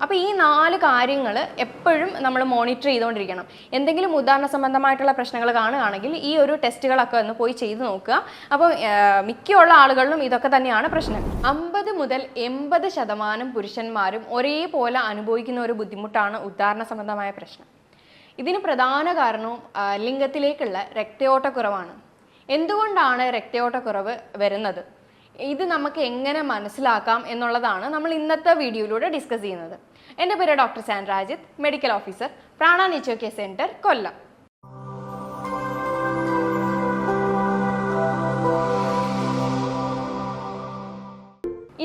അപ്പോൾ ഈ 4 കാര്യങ്ങൾ എപ്പോഴും നമ്മൾ മോണിറ്റർ ചെയ്തുകൊണ്ടിരിക്കണം. എന്തെങ്കിലും ഉദാഹരണ സംബന്ധമായിട്ടുള്ള പ്രശ്നങ്ങൾ കാണുകയാണെങ്കിൽ ഈ ഒരു ടെസ്റ്റുകളൊക്കെ ഒന്ന് പോയി ചെയ്ത് നോക്കുക. അപ്പോൾ മിക്കുള്ള ആളുകളിലും ഇതൊക്കെ തന്നെയാണ് പ്രശ്നം. 50 മുതൽ 80% പുരുഷന്മാരും ഒരേപോലെ അനുഭവിക്കുന്ന ഒരു ബുദ്ധിമുട്ടാണ് ഉദാഹരണ സംബന്ധമായ പ്രശ്നം. ഇതിന് പ്രധാന കാരണവും ലിംഗത്തിലേക്കുള്ള രക്തയോട്ടക്കുറവാണ്. എന്തുകൊണ്ടാണ് രക്തയോട്ടക്കുറവ് വരുന്നത്, ഇത് നമുക്ക് എങ്ങനെ മനസ്സിലാക്കാം എന്നുള്ളതാണ് നമ്മൾ ഇന്നത്തെ വീഡിയോയിലൂടെ ഡിസ്കസ് ചെയ്യുന്നത്. എൻ്റെ പേര് doctor Sandra Ajith, medical officer, Prana nature care centre, Kollam.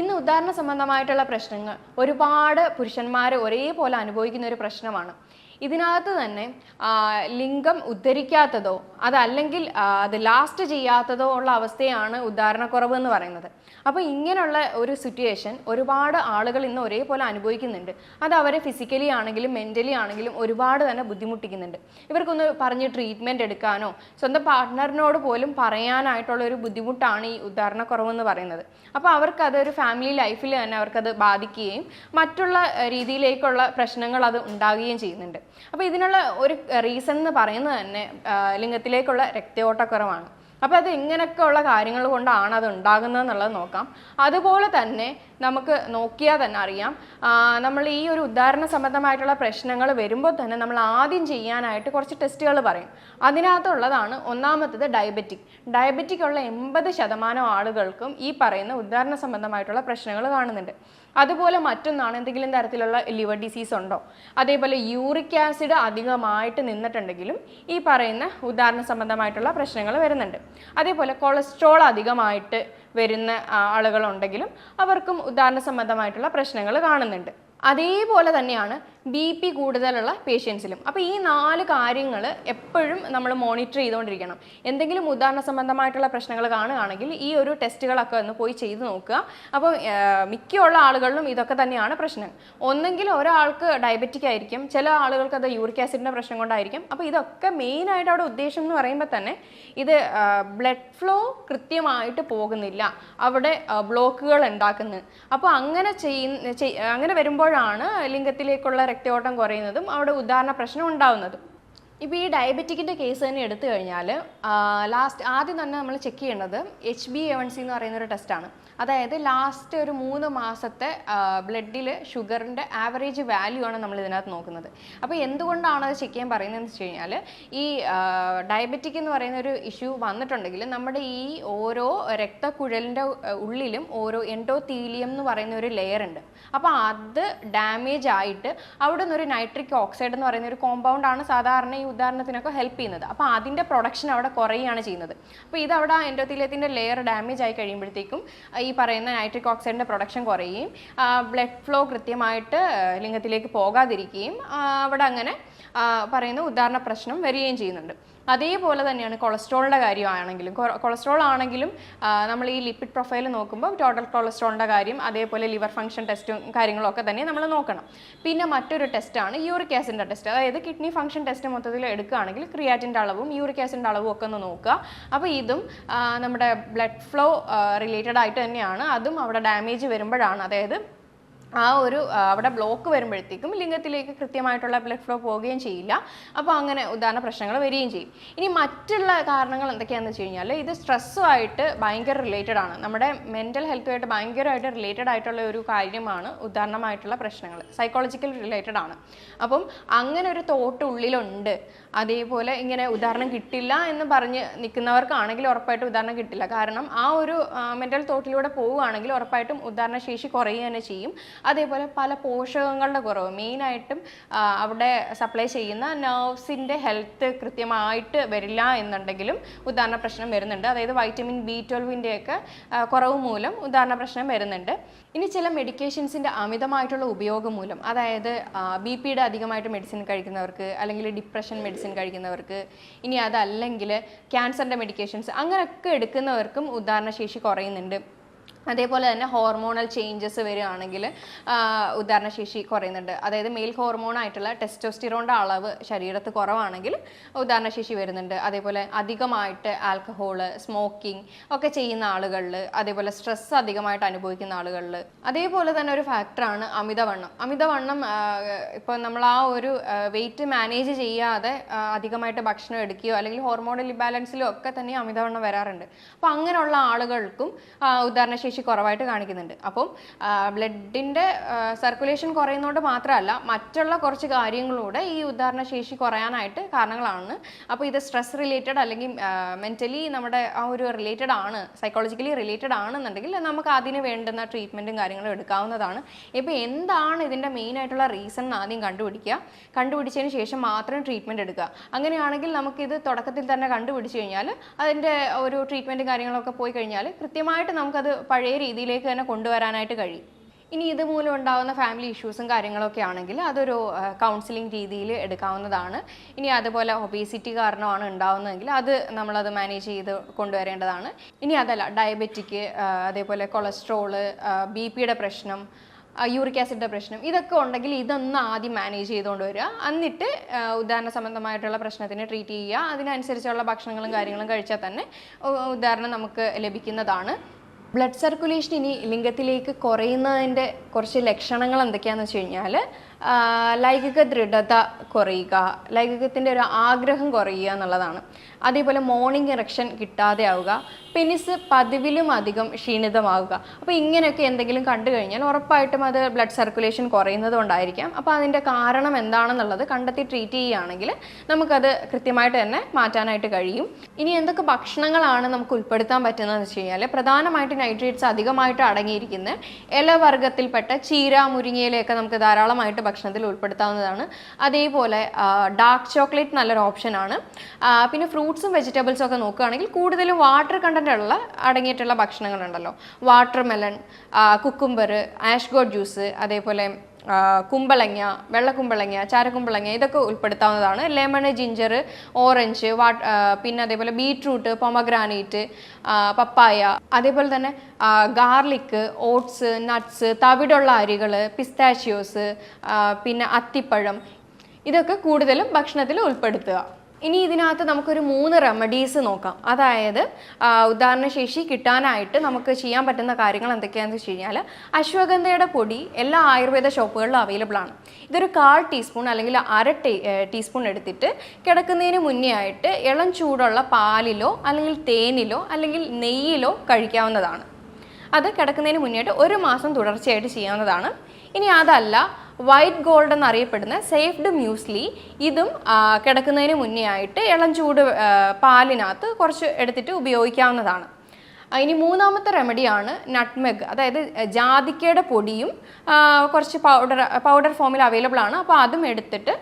ഇന്ന് ഉദാഹരണ സംബന്ധമായിട്ടുള്ള പ്രശ്നങ്ങൾ ഒരുപാട് പുരുഷന്മാർ ഒരേപോലെ അനുഭവിക്കുന്ന ഒരു പ്രശ്നമാണ്. ഇതിനകത്ത് തന്നെ ലിംഗം ഉദ്ധരിക്കാത്തതോ അതല്ലെങ്കിൽ അത് ലാസ്റ്റ് ചെയ്യാത്തതോ ഉള്ള അവസ്ഥയാണ് ഉദാഹരണക്കുറവ് എന്ന് പറയുന്നത്. അപ്പോൾ ഇങ്ങനെയുള്ള ഒരു സിറ്റുവേഷൻ ഒരുപാട് ആളുകൾ ഇന്ന് ഒരേപോലെ അനുഭവിക്കുന്നുണ്ട്. അത് അവരെ ഫിസിക്കലി ആണെങ്കിലും മെൻ്റലി ആണെങ്കിലും ഒരുപാട് തന്നെ ബുദ്ധിമുട്ടിക്കുന്നുണ്ട്. ഇവർക്കൊന്ന് പറഞ്ഞ് ട്രീറ്റ്മെൻറ്റ് എടുക്കാനോ സ്വന്തം പാർട്ട്ണറിനോട് പോലും പറയാനായിട്ടുള്ള ഒരു ബുദ്ധിമുട്ടാണ് ഈ ഉദാഹരണക്കുറവെന്ന് പറയുന്നത്. അപ്പോൾ അവർക്കതൊരു ഫാമിലി ലൈഫിൽ തന്നെ അവർക്കത് ബാധിക്കുകയും മറ്റുള്ള രീതിയിലേക്കുള്ള പ്രശ്നങ്ങൾ അത് ഉണ്ടാകുകയും ചെയ്യുന്നുണ്ട്. അപ്പോൾ ഇതിനുള്ള ഒരു റീസൺ എന്ന് പറയുന്നത് തന്നെ ലിംഗത്തിലേക്കുള്ള രക്തയോട്ടക്കുറവാണ്. അപ്പോൾ അത് എങ്ങനെയൊക്കെ ഉള്ള കാര്യങ്ങൾ കൊണ്ടാണ് അത് ഉണ്ടാകുന്നത് എന്നുള്ളത് നോക്കാം. അതുപോലെ തന്നെ നമുക്ക് നോക്കിയാൽ തന്നെ അറിയാം, നമ്മൾ ഈ ഒരു ഉദാഹരണ സംബന്ധമായിട്ടുള്ള പ്രശ്നങ്ങൾ വരുമ്പോൾ തന്നെ നമ്മൾ ആദ്യം ചെയ്യാനായിട്ട് കുറച്ച് ടെസ്റ്റുകൾ പറയും. അതിനകത്തുള്ളതാണ് ഒന്നാമത്തത് ഡയബറ്റിക് ഉള്ള 80% ആളുകൾക്കും ഈ പറയുന്ന ഉദാഹരണ സംബന്ധമായിട്ടുള്ള പ്രശ്നങ്ങൾ കാണുന്നുണ്ട്. അതുപോലെ മറ്റൊന്നാണ് എന്തെങ്കിലും തരത്തിലുള്ള ലിവർ ഡിസീസ് ഉണ്ടോ, അതേപോലെ യൂറിക് ആസിഡ് അധികമായിട്ട് നിന്നിട്ടുണ്ടെങ്കിലും ഈ പറയുന്ന ഉദാഹരണ സംബന്ധമായിട്ടുള്ള പ്രശ്നങ്ങൾ വരുന്നുണ്ട്. അതേപോലെ കൊളസ്ട്രോൾ അധികമായിട്ട് വരുന്ന ആളുകളുണ്ടെങ്കിലും അവർക്കും ഉദാഹരണ സംബന്ധമായിട്ടുള്ള പ്രശ്നങ്ങൾ കാണുന്നുണ്ട്. അതേപോലെ തന്നെയാണ് BP കൂടുതലുള്ള പേഷ്യൻസിലും. അപ്പോൾ ഈ 4 കാര്യങ്ങൾ എപ്പോഴും നമ്മൾ മോണിറ്റർ ചെയ്തുകൊണ്ടിരിക്കണം. എന്തെങ്കിലും ഉദാഹരണ സംബന്ധമായിട്ടുള്ള പ്രശ്നങ്ങൾ കാണുകയാണെങ്കിൽ ഈ ഒരു ടെസ്റ്റുകളൊക്കെ ഒന്ന് പോയി ചെയ്ത് നോക്കുക. അപ്പോൾ മിക്കുള്ള ആളുകളിലും ഇതൊക്കെ തന്നെയാണ് പ്രശ്നം. ഒന്നെങ്കിൽ ഒരാൾക്ക് ഡയബറ്റിക് ആയിരിക്കും, ചില ആളുകൾക്ക് അത് യൂറിക് ആസിഡിൻ്റെ പ്രശ്നം കൊണ്ടായിരിക്കും. അപ്പോൾ ഇതൊക്കെ മെയിനായിട്ട് അവിടെ ഉദ്ദേശം എന്ന് പറയുമ്പോൾ തന്നെ ഇത് ബ്ലഡ് ഫ്ലോ കൃത്യമായിട്ട് പോകുന്നില്ല, അവിടെ ബ്ലോക്കുകൾ ഉണ്ടാക്കുന്നത്. അപ്പോൾ അങ്ങനെ വരുമ്പോഴാണ് ലിംഗത്തിലേക്കുള്ള രക്തയോട്ടം കുറയുന്നതും അവിടെ ഉദാഹരണ പ്രശ്നം ഉണ്ടാകുന്നതും. ഇപ്പോൾ ഈ ഡയബറ്റിക്കിൻ്റെ കേസ് തന്നെ എടുത്തു കഴിഞ്ഞാൽ ആദ്യം തന്നെ നമ്മൾ ചെക്ക് ചെയ്യേണ്ടത് HbA1c എന്ന് പറയുന്നൊരു ടെസ്റ്റാണ്. അതായത് ലാസ്റ്റ് ഒരു 3 മാസത്തെ ബ്ലഡിൽ ഷുഗറിൻ്റെ ആവറേജ് വാല്യൂ ആണ് നമ്മൾ ഇതിനകത്ത് നോക്കുന്നത്. അപ്പോൾ എന്തുകൊണ്ടാണ് അത് ചെക്ക് ചെയ്യാൻ പറയുന്നതെന്ന് വെച്ച് കഴിഞ്ഞാൽ ഈ ഡയബറ്റിക് എന്ന് പറയുന്ന ഒരു ഇഷ്യൂ വന്നിട്ടുണ്ടെങ്കിൽ നമ്മുടെ ഈ ഓരോ രക്തക്കുഴലിൻ്റെ ഉള്ളിലും ഓരോ എൻഡോത്തീലിയം എന്ന് പറയുന്ന ഒരു ലെയർ ഉണ്ട്. അപ്പോൾ അത് ഡാമേജ് ആയിട്ട് അവിടെ നിന്നൊരു നൈട്രിക് ഓക്സൈഡ് എന്ന് പറയുന്ന ഒരു കോമ്പൗണ്ടാണ് സാധാരണ ഈ ഉദാഹരണത്തിനൊക്കെ ഹെൽപ്പ് ചെയ്യുന്നത്. അപ്പോൾ അതിൻ്റെ പ്രൊഡക്ഷൻ അവിടെ കുറയുകയാണ് ചെയ്യുന്നത്. അപ്പോൾ ഇതവിടെ എൻഡോത്തീലിയത്തിൻ്റെ ലെയർ ഡാമേജ് ആയി കഴിയുമ്പോഴത്തേക്കും ഈ പറയുന്ന നൈട്രിക് ഓക്സൈഡിൻ്റെ പ്രൊഡക്ഷൻ കുറയുകയും ബ്ലഡ് ഫ്ലോ കൃത്യമായിട്ട് ലിംഗത്തിലേക്ക് പോകാതിരിക്കുകയും അവിടെ അങ്ങനെ പറയുന്ന ഉദാഹരണ പ്രശ്നം വരികയും ചെയ്യുന്നുണ്ട്. അതേപോലെ തന്നെയാണ് കൊളസ്ട്രോളിൻ്റെ കാര്യമാണെങ്കിലും. കൊളസ്ട്രോൾ ആണെങ്കിലും നമ്മൾ ഈ ലിപ്പിഡ് പ്രൊഫൈൽ നോക്കുമ്പോൾ ടോട്ടൽ കൊളസ്ട്രോളിൻ്റെ കാര്യം, അതേപോലെ ലിവർ ഫംഗ്ഷൻ ടെസ്റ്റും കാര്യങ്ങളും ഒക്കെ തന്നെ നമ്മൾ നോക്കണം. പിന്നെ മറ്റൊരു ടെസ്റ്റാണ് യൂറിക് ആസിഡിൻ്റെ ടെസ്റ്റ്. അതായത് കിഡ്നി ഫംഗ്ഷൻ ടെസ്റ്റ് മൊത്തത്തിൽ എടുക്കുകയാണെങ്കിൽ ക്രിയാറ്റിൻ്റെ അളവും യൂറിക് ആസിഡിൻ്റെ അളവും ഒക്കെ ഒന്ന് നോക്കുക. അപ്പോൾ ഇതും നമ്മുടെ ബ്ലഡ് ഫ്ലോ റിലേറ്റഡ് ആയിട്ട് തന്നെയാണ്. അതും അവിടെ ഡാമേജ് വരുമ്പോഴാണ്, അതായത് അവിടെ ബ്ലോക്ക് വരുമ്പോഴത്തേക്കും ലിംഗത്തിലേക്ക് കൃത്യമായിട്ടുള്ള ബ്ലഡ് ഫ്ലോ പോവുകയും ചെയ്യില്ല. അപ്പോൾ അങ്ങനെ ഉദാഹരണ പ്രശ്നങ്ങൾ വരികയും ചെയ്യും. ഇനി മറ്റുള്ള കാരണങ്ങൾ എന്തൊക്കെയാണെന്ന് വെച്ച് കഴിഞ്ഞാൽ ഇത് സ്ട്രെസ്സുമായിട്ട് ഭയങ്കര റിലേറ്റഡ് ആണ്. നമ്മുടെ മെൻ്റൽ ഹെൽത്തുമായിട്ട് ഭയങ്കരമായിട്ട് റിലേറ്റഡ് ആയിട്ടുള്ള ഒരു കാര്യമാണ് ഉദാഹരണമായിട്ടുള്ള പ്രശ്നങ്ങൾ. സൈക്കോളജിക്കൽ റിലേറ്റഡ് ആണ്. അപ്പം അങ്ങനെ ഒരു തോട്ട് ഉള്ളിലുണ്ട്. അതേപോലെ ഇങ്ങനെ ഉദാഹരണം കിട്ടില്ല എന്ന് പറഞ്ഞ് നിൽക്കുന്നവർക്കാണെങ്കിൽ ഉറപ്പായിട്ടും ഉദാഹരണം കിട്ടില്ല. കാരണം ആ ഒരു മെൻ്റൽ തോട്ടിലൂടെ പോവുകയാണെങ്കിൽ ഉറപ്പായിട്ടും ഉദാഹരണ ശേഷി കുറയുക തന്നെ ചെയ്യും. അതേപോലെ പല പോഷകങ്ങളുടെ കുറവ്, മെയിനായിട്ടും അവിടെ സപ്ലൈ ചെയ്യുന്ന നെർവ്സിൻ്റെ ഹെൽത്ത് കൃത്യമായിട്ട് വരില്ല എന്നുണ്ടെങ്കിലും ഉദാഹരണ പ്രശ്നം വരുന്നുണ്ട്. അതായത് വൈറ്റമിൻ B12-ൻ്റെയൊക്കെ കുറവ് മൂലം ഉദാഹരണ പ്രശ്നം വരുന്നുണ്ട്. ഇനി ചില മെഡിക്കേഷൻസിൻ്റെ അമിതമായിട്ടുള്ള ഉപയോഗം മൂലം, അതായത് BP-യുടെ അധികമായിട്ട് മെഡിസിൻ കഴിക്കുന്നവർക്ക്, അല്ലെങ്കിൽ ഡിപ്രഷൻ മെഡിസിൻ കഴിക്കുന്നവർക്ക്, ഇനി അതല്ലെങ്കിൽ ക്യാൻസറിൻ്റെ മെഡിക്കേഷൻസ് അങ്ങനെയൊക്കെ എടുക്കുന്നവർക്കും ഉദാഹരണ ശേഷി കുറയുന്നുണ്ട്. അതേപോലെ തന്നെ ഹോർമോണൽ ചേഞ്ചസ് വരികയാണെങ്കിൽ ഉദാഹരണശേഷി കുറയുന്നുണ്ട്. അതായത് മെയിൽ ഹോർമോണായിട്ടുള്ള ടെസ്റ്റോസ്റ്റിറോണിൻ്റെ അളവ് ശരീരത്ത് കുറവാണെങ്കിൽ ഉദാഹരണശേഷി വരുന്നുണ്ട്. അതേപോലെ അധികമായിട്ട് ആൽക്കഹോള്, സ്മോക്കിംഗ് ഒക്കെ ചെയ്യുന്ന ആളുകളിൽ, അതേപോലെ സ്ട്രെസ് അധികമായിട്ട് അനുഭവിക്കുന്ന ആളുകളിൽ. അതേപോലെ തന്നെ ഒരു ഫാക്ടറാണ് അമിതവണ്ണം. അമിതവണ്ണം ഇപ്പോൾ നമ്മൾ ആ ഒരു വെയിറ്റ് മാനേജ് ചെയ്യാതെ അധികമായിട്ട് ഭക്ഷണം എടുക്കുകയോ അല്ലെങ്കിൽ ഹോർമോണൽ ഇംബാലൻസിലോ ഒക്കെ തന്നെ അമിതവണ്ണം വരാറുണ്ട്. അപ്പോൾ അങ്ങനെയുള്ള ആളുകൾക്കും ഉദാഹരണശേഷി കുറവായിട്ട് കാണിക്കുന്നുണ്ട്. അപ്പം ബ്ലഡിൻ്റെ സർക്കുലേഷൻ കുറയുന്നതുകൊണ്ട് മാത്രമല്ല, മറ്റുള്ള കുറച്ച് കാര്യങ്ങളൂടെ ഈ ഉദാഹരണശേഷി കുറയാനായിട്ട് കാരണങ്ങളാണ്. അപ്പോൾ ഇത് സ്ട്രെസ് റിലേറ്റഡ് അല്ലെങ്കിൽ മെൻ്റലി നമ്മുടെ ആ ഒരു റിലേറ്റഡ് ആണ്, സൈക്കോളജിക്കലി റിലേറ്റഡ് ആണെന്നുണ്ടെങ്കിൽ നമുക്ക് അതിന് വേണ്ടുന്ന ട്രീറ്റ്മെൻറ്റും കാര്യങ്ങളും എടുക്കാവുന്നതാണ്. ഇപ്പോൾ എന്താണ് ഇതിൻ്റെ മെയിൻ ആയിട്ടുള്ള റീസൺ എന്ന് ആദ്യം കണ്ടുപിടിച്ചതിന് ശേഷം മാത്രം ട്രീറ്റ്മെൻറ്റ് എടുക്കുക. അങ്ങനെയാണെങ്കിൽ നമുക്കിത് തുടക്കത്തിൽ തന്നെ കണ്ടുപിടിച്ച് കഴിഞ്ഞാൽ അതിൻ്റെ ഒരു ട്രീറ്റ്മെൻറ്റും കാര്യങ്ങളൊക്കെ പോയി കഴിഞ്ഞാൽ കൃത്യമായിട്ട് നമുക്കത് പഴയ രീതിയിലേക്ക് തന്നെ കൊണ്ടുവരാനായിട്ട് കഴിയും. ഇനി ഇതുമൂലം ഉണ്ടാകുന്ന ഫാമിലി ഇഷ്യൂസും കാര്യങ്ങളൊക്കെ ആണെങ്കിൽ അതൊരു കൗൺസിലിംഗ് രീതിയിൽ എടുക്കാവുന്നതാണ്. ഇനി അതുപോലെ ഒബേസിറ്റി കാരണമാണ് ഉണ്ടാകുന്നതെങ്കിൽ നമ്മളത് മാനേജ് ചെയ്ത് കൊണ്ടുവരേണ്ടതാണ്. ഇനി അതല്ല, ഡയബറ്റിക്, അതേപോലെ കൊളസ്ട്രോള്, BP-യുടെ പ്രശ്നം, യൂറിക് ആസിഡിൻ്റെ പ്രശ്നം, ഇതൊക്കെ ഉണ്ടെങ്കിൽ ഇതൊന്ന് ആദ്യം മാനേജ് ചെയ്തുകൊണ്ട് വരിക. എന്നിട്ട് ഉദാഹരണ സംബന്ധമായിട്ടുള്ള പ്രശ്നത്തിന് ട്രീറ്റ് ചെയ്യുക. അതിനനുസരിച്ചുള്ള ഭക്ഷണങ്ങളും കാര്യങ്ങളും കഴിച്ചാൽ തന്നെ ഉദാഹരണം നമുക്ക് ലഭിക്കുന്നതാണ്. ബ്ലഡ് സർക്കുലേഷൻ ഇനി ലിംഗത്തിലേക്ക് കുറയുന്നതിൻ്റെ കുറച്ച് ലക്ഷണങ്ങൾ എന്തൊക്കെയാണെന്ന് വെച്ച് കഴിഞ്ഞാൽ, ലൈംഗിക ദൃഢത കുറയുക, ലൈംഗികത്തിൻ്റെ ഒരു ആഗ്രഹം കുറയുക എന്നുള്ളതാണ്. അതേപോലെ മോർണിംഗ് ഇറക്ഷൻ കിട്ടാതെ ആവുക, പെനിസ് പതിവിലും അധികം ക്ഷീണിതമാവുക. അപ്പോൾ ഇങ്ങനെയൊക്കെ എന്തെങ്കിലും കണ്ടു കഴിഞ്ഞാൽ ഉറപ്പായിട്ടും അത് ബ്ലഡ് സർക്കുലേഷൻ കുറയുന്നത് കൊണ്ടായിരിക്കാം. അപ്പോൾ അതിൻ്റെ കാരണം എന്താണെന്നുള്ളത് കണ്ടെത്തി ട്രീറ്റ് ചെയ്യുകയാണെങ്കിൽ നമുക്കത് കൃത്യമായിട്ട് തന്നെ മാറ്റാനായിട്ട് കഴിയും. ഇനി എന്തൊക്കെ ഭക്ഷണങ്ങളാണ് നമുക്ക് ഉൾപ്പെടുത്താൻ പറ്റുന്നതെന്ന് വെച്ച് കഴിഞ്ഞാൽ, പ്രധാനമായിട്ട് നൈട്രേറ്റ്സ് അധികമായിട്ട് അടങ്ങിയിരിക്കുന്ന ഇലവർഗ്ഗത്തിൽപ്പെട്ട ചീര, മുരിങ്ങയിലയൊക്കെ നമുക്ക് ധാരാളമായിട്ട് ഭക്ഷണത്തിൽ ഉൾപ്പെടുത്താവുന്നതാണ്. അതേപോലെ ഡാർക്ക് ചോക്ലേറ്റ് നല്ലൊരു ഓപ്ഷനാണ്. പിന്നെ ഫ്രൂട്ട്സും വെജിറ്റബിൾസും ഒക്കെ നോക്കുകയാണെങ്കിൽ കൂടുതലും വാട്ടർ കണ്ടന്റ് അടങ്ങിയിട്ടുള്ള ഭക്ഷണങ്ങളുണ്ടല്ലോ, വാട്ടർ മെലൺ, കുക്കുംബർ, ആഷ്ഗോട്ട് ജ്യൂസ്, അതേപോലെ കുമ്പളങ്ങ, വെള്ളക്കുമ്പളങ്ങ, ചാരക്കുമ്പളങ്ങ, ഇതൊക്കെ ഉൾപ്പെടുത്താവുന്നതാണ്. ലെമൺ, ജിഞ്ചർ, ഓറഞ്ച്, പിന്നെ അതേപോലെ ബീട്രൂട്ട്, പൊമഗ്രാനേറ്റ്, പപ്പായ, അതേപോലെ തന്നെ ഗാർലിക്, ഓട്സ്, നട്ട്സ്, തവിടുള്ള അരികൾ, പിസ്താഷ്യോസ്, പിന്നെ അത്തിപ്പഴം, ഇതൊക്കെ കൂടുതലും ഭക്ഷണത്തിൽ ഉൾപ്പെടുത്തുക. ഇനി ഇതിനകത്ത് നമുക്കൊരു 3 റെമഡീസ് നോക്കാം. അതായത് ഉദാഹരണശേഷി കിട്ടാനായിട്ട് നമുക്ക് ചെയ്യാൻ പറ്റുന്ന കാര്യങ്ങൾ എന്തൊക്കെയാണെന്ന് വെച്ച് കഴിഞ്ഞാൽ, അശ്വഗന്ധയുടെ പൊടി എല്ലാ ആയുർവേദ ഷോപ്പുകളിലും അവൈലബിൾ ആണ്. ഇതൊരു 1/4 ടീസ്പൂൺ അല്ലെങ്കിൽ 1/2 ടീസ്പൂൺ എടുത്തിട്ട് കിടക്കുന്നതിന് മുന്നേ ആയിട്ട് ഇളം ചൂടുള്ള പാലിലോ അല്ലെങ്കിൽ തേനിലോ അല്ലെങ്കിൽ നെയ്യിലോ കഴിക്കാവുന്നതാണ്. അത് കിടക്കുന്നതിന് മുന്നേ ആയിട്ട് 1 മാസം തുടർച്ചയായിട്ട് ചെയ്യാവുന്നതാണ്. ഇനി അതല്ല, വൈറ്റ് ഗോൾഡ് എന്നറിയപ്പെടുന്ന സേഫ്ഡ് മ്യൂസ്ലി, ഇതും കിടക്കുന്നതിന് മുന്നേ ആയിട്ട് ഇളം ചൂട് പാലിനകത്ത് കുറച്ച് എടുത്തിട്ട് ഉപയോഗിക്കാവുന്നതാണ്. ഇനി 3ാമത്തെ റെമഡിയാണ് നട്ട്മെഗ്, അതായത് ജാതിക്കയുടെ പൊടിയും കുറച്ച് പൗഡർ ഫോമിൽ അവൈലബിൾ ആണ്. അപ്പോൾ അതും എടുത്തിട്ട്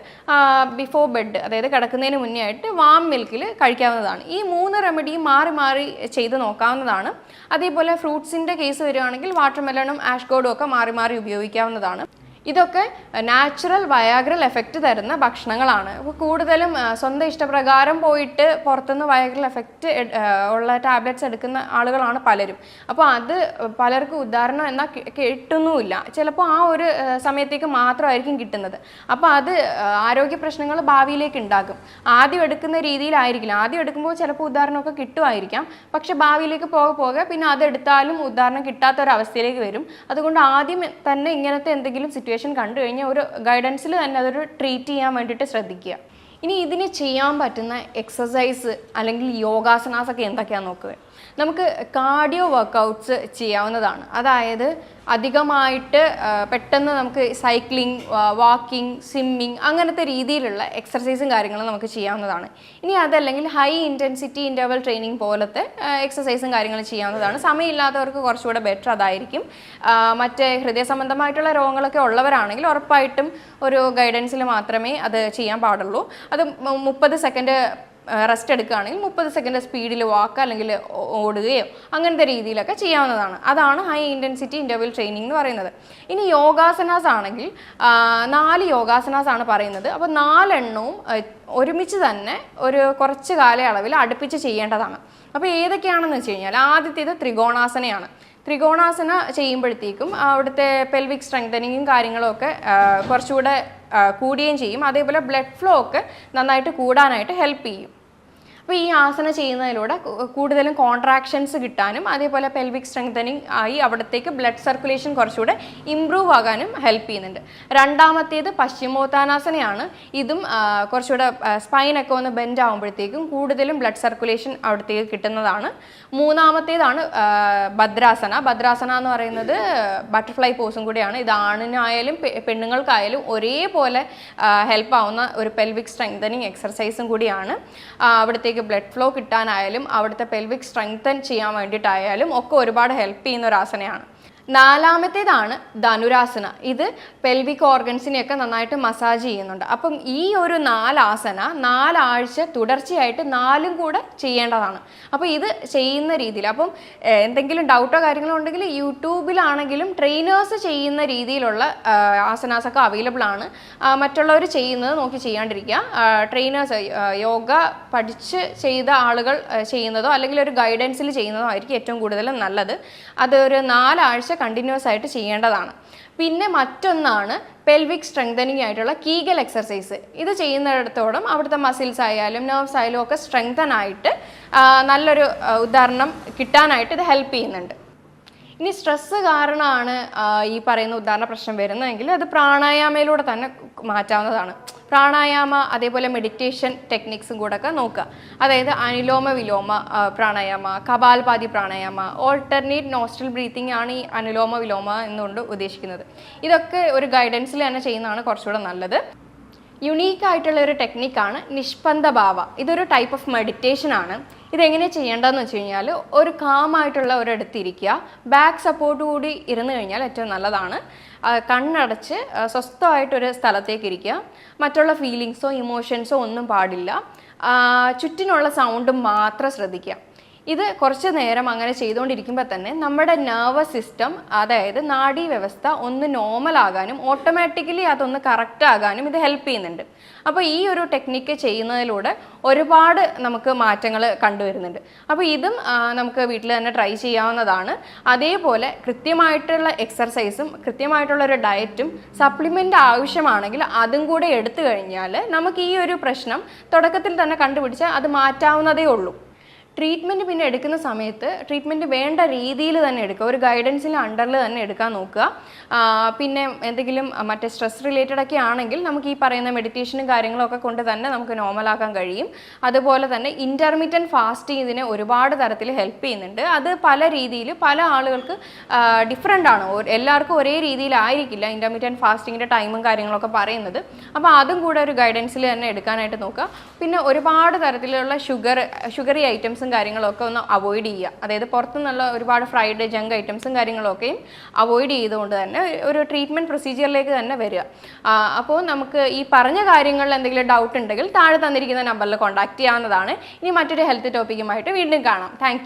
ബിഫോർ ബെഡ്, അതായത് കിടക്കുന്നതിന് മുന്നേ ആയിട്ട് വാം മിൽക്കിൽ കഴിക്കാവുന്നതാണ്. ഈ 3 റെമഡിയും മാറി മാറി ചെയ്ത് നോക്കാവുന്നതാണ്. അതേപോലെ ഫ്രൂട്ട്സിൻ്റെ കേസ് വരികയാണെങ്കിൽ വാട്ടർ മെലണും ആഷ്ഗോർഡും ഒക്കെ മാറി മാറി ഉപയോഗിക്കാവുന്നതാണ്. ഇതൊക്കെ നാച്ചുറൽ വയാഗ്രൽ എഫക്റ്റ് തരുന്ന ഭക്ഷണങ്ങളാണ്. അപ്പോൾ കൂടുതലും സ്വന്തം ഇഷ്ടപ്രകാരം പോയിട്ട് പുറത്തുനിന്ന് വയാഗ്രൽ എഫക്റ്റ് ഉള്ള ടാബ്ലറ്റ്സ് എടുക്കുന്ന ആളുകളാണ് പലരും. അപ്പോൾ അത് പലർക്കും ഉദാഹരണം എന്നാൽ കിട്ടുന്നുമില്ല. ചിലപ്പോൾ ആ ഒരു സമയത്തേക്ക് മാത്രമായിരിക്കും കിട്ടുന്നത്. അപ്പോൾ അത് ആരോഗ്യ പ്രശ്നങ്ങൾ ഭാവിയിലേക്ക് ഉണ്ടാകും. ആദ്യം എടുക്കുന്ന രീതിയിലായിരിക്കില്ല. ആദ്യം എടുക്കുമ്പോൾ ചിലപ്പോൾ ഉദാഹരണമൊക്കെ കിട്ടുമായിരിക്കാം, പക്ഷെ ഭാവിയിലേക്ക് പോകെ പിന്നെ അതെടുത്താലും ഉദാഹരണം കിട്ടാത്തൊരവസ്ഥയിലേക്ക് വരും. അതുകൊണ്ട് ആദ്യം തന്നെ ഇങ്ങനത്തെ എന്തെങ്കിലും സിറ്റുവേഷൻ കണ്ടു കഴിഞ്ഞാൽ ഒരു ഗൈഡൻസിൽ തന്നെ അതൊരു ട്രീറ്റ് ചെയ്യാൻ വേണ്ടിയിട്ട് ശ്രദ്ധിക്കുക. ഇനി ഇതിന് ചെയ്യാൻ പറ്റുന്ന എക്സസൈസ് അല്ലെങ്കിൽ യോഗാസനാസ് ഒക്കെ എന്തൊക്കെയാണെന്ന് നോക്കുക. നമുക്ക് കാർഡിയോ വർക്കൗട്ട്സ് ചെയ്യാവുന്നതാണ്. അതായത് അധികമായിട്ട് പെട്ടെന്ന് നമുക്ക് സൈക്ലിംഗ്, വാക്കിംഗ്, സ്വിമ്മിങ് അങ്ങനത്തെ രീതിയിലുള്ള എക്സർസൈസും കാര്യങ്ങളും നമുക്ക് ചെയ്യാവുന്നതാണ്. ഇനി അതല്ലെങ്കിൽ ഹൈ ഇൻറ്റൻസിറ്റി ഇൻ്റർവൽ ട്രെയിനിങ് പോലത്തെ എക്സസൈസും കാര്യങ്ങളും ചെയ്യാവുന്നതാണ്. സമയമില്ലാത്തവർക്ക് കുറച്ചുകൂടെ ബെറ്റർ അതായിരിക്കും. മറ്റേ ഹൃദയ സംബന്ധമായിട്ടുള്ള രോഗങ്ങളൊക്കെ ഉള്ളവരാണെങ്കിൽ ഉറപ്പായിട്ടും ഒരു ഗൈഡൻസിൽ മാത്രമേ അത് ചെയ്യാൻ പാടുള്ളൂ. അത് 30 സെക്കൻഡ് റെസ്റ്റ് എടുക്കുകയാണെങ്കിൽ 30 സെക്കൻഡ് സ്പീഡിൽ വാക്ക് അല്ലെങ്കിൽ ഓടുകയോ അങ്ങനത്തെ രീതിയിലൊക്കെ ചെയ്യാവുന്നതാണ്. അതാണ് ഹൈ ഇൻറ്റൻസിറ്റി ഇൻ്റർവൽ ട്രെയിനിങ് എന്ന് പറയുന്നത്. ഇനി യോഗാസനാസ് ആണെങ്കിൽ 4 യോഗാസനാസ് ആണ് പറയുന്നത്. അപ്പോൾ 4 എണ്ണവും ഒരുമിച്ച് തന്നെ ഒരു കുറച്ച് കാലയളവിൽ അടുപ്പിച്ച് ചെയ്യേണ്ടതാണ്. അപ്പോൾ ഏതൊക്കെയാണെന്ന് വെച്ച് കഴിഞ്ഞാൽ, ആദ്യത്തേത് ത്രികോണാസനയാണ്. ത്രികോണാസന ചെയ്യുമ്പോഴത്തേക്കും അവിടുത്തെ പെൽവിക് സ്ട്രെങ്തനിങ്ങും കാര്യങ്ങളൊക്കെ കുറച്ചുകൂടെ കൂടുകയും ചെയ്യും. അതേപോലെ ബ്ലഡ് ഫ്ലോ ഒക്കെ നന്നായിട്ട് കൂടാനായിട്ട് ഹെൽപ്പ് ചെയ്യും. അപ്പോൾ ഈ ആസന ചെയ്യുന്നതിലൂടെ കൂടുതലും കോൺട്രാക്ഷൻസ് കിട്ടാനും അതേപോലെ പെൽവിക് സ്ട്രെങ്തനിങ് ആയി അവിടത്തേക്ക് ബ്ലഡ് സർക്കുലേഷൻ കുറച്ചുകൂടെ ഇമ്പ്രൂവ് ആകാനും ഹെൽപ്പ് ചെയ്യുന്നുണ്ട്. രണ്ടാമത്തേത് പശ്ചിമോത്താനാസനയാണ്. ഇതും കുറച്ചുകൂടെ സ്പൈനൊക്കെ ഒന്ന് ബെൻഡ് ആകുമ്പോഴത്തേക്കും കൂടുതലും ബ്ലഡ് സർക്കുലേഷൻ അവിടത്തേക്ക് കിട്ടുന്നതാണ്. മൂന്നാമത്തേതാണ് ഭദ്രാസന. ഭദ്രാസന എന്ന് പറയുന്നത് ബട്ടർഫ്ലൈ പോസും കൂടിയാണ്. ഇത് ആണിനായാലും പെണ്ണുങ്ങൾക്കായാലും ഒരേപോലെ ഹെൽപ്പ് ആവുന്ന ഒരു പെൽവിക് സ്ട്രെങ്തനിങ് എക്സർസൈസും കൂടിയാണ്. അവിടത്തേക്ക് ബ്ലഡ് ഫ്ലോ കിട്ടാനായാലും അവിടുത്തെ പെൽവിക് സ്ട്രെങ്തൻ ചെയ്യാൻ വേണ്ടിയിട്ടായാലും ഒക്കെ ഒരുപാട് ഹെൽപ്പ് ചെയ്യുന്ന ഒരു ആസനയാണ്. നാലാമത്തേതാണ് ധനുരാസന. ഇത് പെൽവിക് ഓർഗൻസിനെയൊക്കെ നന്നായിട്ട് മസാജ് ചെയ്യുന്നുണ്ട്. അപ്പം ഈ ഒരു 4 ആസന 4 ആഴ്ച തുടർച്ചയായിട്ട് 4ഉം കൂടെ ചെയ്യേണ്ടതാണ്. അപ്പോൾ ഇത് ചെയ്യുന്ന രീതിയിൽ അപ്പം എന്തെങ്കിലും ഡൗട്ടോ കാര്യങ്ങളോ ഉണ്ടെങ്കിൽ യൂട്യൂബിലാണെങ്കിലും ട്രെയിനേഴ്സ് ചെയ്യുന്ന രീതിയിലുള്ള ആസനാസൊക്കെ അവൈലബിൾ ആണ്. മറ്റുള്ളവർ ചെയ്യുന്നത് നോക്കി ചെയ്യാണ്ടിരിക്കുക. ട്രെയിനേഴ്സ് യോഗ പഠിച്ച് ചെയ്ത ആളുകൾ ചെയ്യുന്നതോ അല്ലെങ്കിൽ ഒരു ഗൈഡൻസിൽ ചെയ്യുന്നതോ ആയിരിക്കും ഏറ്റവും കൂടുതൽ നല്ലത്. അതൊരു 4 ആഴ്ച കണ്ടിന്യൂസ് ആയിട്ട് ചെയ്യേണ്ടതാണ്. പിന്നെ മറ്റൊന്നാണ് പെൽവിക് സ്ട്രെങ്തനിങ് ആയിട്ടുള്ള കീഗൽ എക്സർസൈസ്. ഇത് ചെയ്യുന്നിടത്തോളം അവിടുത്തെ മസിൽസ് ആയാലും നെർവ്സ് ആയാലും ഒക്കെ സ്ട്രെങ്തൻ ആയിട്ട് നല്ലൊരു ഉദാഹരണം കിട്ടാനായിട്ട് ഇത് ഹെൽപ്പ് ചെയ്യുന്നുണ്ട്. ഇനി സ്ട്രെസ്സ് കാരണമാണ് ഈ പറയുന്ന ഉദാഹരണ പ്രശ്നം വരുന്നതെങ്കിൽ അത് പ്രാണായാമയിലൂടെ തന്നെ മാറ്റാവുന്നതാണ്. പ്രാണായാമ അതേപോലെ മെഡിറ്റേഷൻ ടെക്നിക്സും കൂടെ ഒക്കെ നോക്കുക. അതായത് അനുലോമ വിലോമ pranayama, കപാൽപാതി pranayama, alternate nostril breathing ആണ് ഈ അനുലോമ വിലോമ എന്നുകൊണ്ട് ഉദ്ദേശിക്കുന്നത്. ഇതൊക്കെ ഒരു ഗൈഡൻസിൽ തന്നെ ചെയ്യുന്നതാണ് കുറച്ചുകൂടെ നല്ലത്. യുണീക്ക് ആയിട്ടുള്ള ഒരു ടെക്നിക്കാണ് നിഷ്പന്ദ ഭാവ. ഇതൊരു ടൈപ്പ് ഓഫ് മെഡിറ്റേഷൻ ആണ്. ഇതെങ്ങനെ ചെയ്യേണ്ടതെന്ന് വെച്ച് കഴിഞ്ഞാൽ ഒരു കാമായിട്ടുള്ള ഒരിടത്ത് ഇരിക്കുക. ബാക്ക് സപ്പോർട്ട് കൂടി ഇരുന്ന് കഴിഞ്ഞാൽ ഏറ്റവും നല്ലതാണ്. കണ്ണടച്ച് സ്വസ്ഥമായിട്ടൊരു സ്ഥലത്തേക്ക് ഇരിക്കുക. മറ്റുള്ള ഫീലിങ്സോ ഇമോഷൻസോ ഒന്നും പാടില്ല. ചുറ്റിനുള്ള സൗണ്ടും മാത്രം ശ്രദ്ധിക്കുക. ഇത് കുറച്ച് നേരം അങ്ങനെ ചെയ്തുകൊണ്ടിരിക്കുമ്പോൾ തന്നെ നമ്മുടെ നെർവസ് സിസ്റ്റം, അതായത് നാഡീവ്യവസ്ഥ ഒന്ന് നോർമൽ ആകാനും ഓട്ടോമാറ്റിക്കലി അതൊന്ന് കറക്റ്റ് ആകാനും ഇത് ഹെൽപ്പ് ചെയ്യുന്നുണ്ട്. അപ്പോൾ ഈ ഒരു ടെക്നിക്ക് ചെയ്യുന്നതിലൂടെ ഒരുപാട് നമുക്ക് മാറ്റങ്ങൾ കണ്ടുവരുന്നുണ്ട്. അപ്പോൾ ഇതും നമുക്ക് വീട്ടിൽ തന്നെ ട്രൈ ചെയ്യാവുന്നതാണ്. അതേപോലെ കൃത്യമായിട്ടുള്ള എക്സർസൈസും കൃത്യമായിട്ടുള്ള ഒരു ഡയറ്റും സപ്ലിമെൻ്റ് ആവശ്യമാണെങ്കിൽ അതും കൂടെ എടുത്തു കഴിഞ്ഞാൽ നമുക്ക് ഈ ഒരു പ്രശ്നം തുടക്കത്തിൽ തന്നെ കണ്ടുപിടിച്ചാൽ അത് മാറ്റാവുന്നതേ ഉള്ളൂ. ട്രീറ്റ്മെൻറ്റ് പിന്നെ എടുക്കുന്ന സമയത്ത് ട്രീറ്റ്മെൻറ്റ് വേണ്ട രീതിയിൽ തന്നെ എടുക്കുക. ഒരു ഗൈഡൻസിൽ അണ്ടറിൽ തന്നെ എടുക്കാൻ നോക്കുക. പിന്നെ എന്തെങ്കിലും മറ്റേ സ്ട്രെസ് റിലേറ്റഡ് ഒക്കെ ആണെങ്കിൽ നമുക്ക് ഈ പറയുന്ന മെഡിറ്റേഷനും കാര്യങ്ങളൊക്കെ കൊണ്ട് തന്നെ നമുക്ക് നോർമലാക്കാൻ കഴിയും. അതുപോലെ തന്നെ ഇൻ്റർമീഡിയൻറ്റ് ഫാസ്റ്റിംഗ് ഇതിനെ ഒരുപാട് തരത്തിൽ ഹെൽപ്പ് ചെയ്യുന്നുണ്ട്. അത് പല രീതിയിൽ പല ആളുകൾക്ക് ഡിഫറെൻ്റ് ആണ്. എല്ലാവർക്കും ഒരേ രീതിയിലായിരിക്കില്ല ഇൻ്റർമീഡിയൻറ്റ് ഫാസ്റ്റിങ്ങിൻ്റെ ടൈമും കാര്യങ്ങളൊക്കെ പറയുന്നത്. അപ്പോൾ അതും കൂടെ ഒരു ഗൈഡൻസിൽ തന്നെ എടുക്കാനായിട്ട് നോക്കുക. പിന്നെ ഒരുപാട് തരത്തിലുള്ള ഷുഗറി ഐറ്റംസ് കാര്യങ്ങളൊക്കെ ഒന്ന് അവോയ്ഡ് ചെയ്യുക. അതായത് പുറത്തുനിന്നുള്ള ഒരുപാട് ഫ്രൈഡ് ജങ്ക് ഐറ്റംസും കാര്യങ്ങളൊക്കെയും അവോയ്ഡ് ചെയ്തുകൊണ്ട് തന്നെ ഒരു ട്രീറ്റ്മെൻറ്റ് പ്രൊസീജിയറിലേക്ക് തന്നെ വരിക. അപ്പോൾ നമുക്ക് ഈ പറഞ്ഞ കാര്യങ്ങളിൽ എന്തെങ്കിലും ഡൗട്ട് ഉണ്ടെങ്കിൽ താഴെ തന്നിരിക്കുന്ന നമ്പറിൽ കോൺടാക്ട് ചെയ്യാവുന്നതാണ്. ഇനി മറ്റൊരു ഹെൽത്ത് ടോപ്പിക്കുമായിട്ട് വീണ്ടും കാണാം. താങ്ക്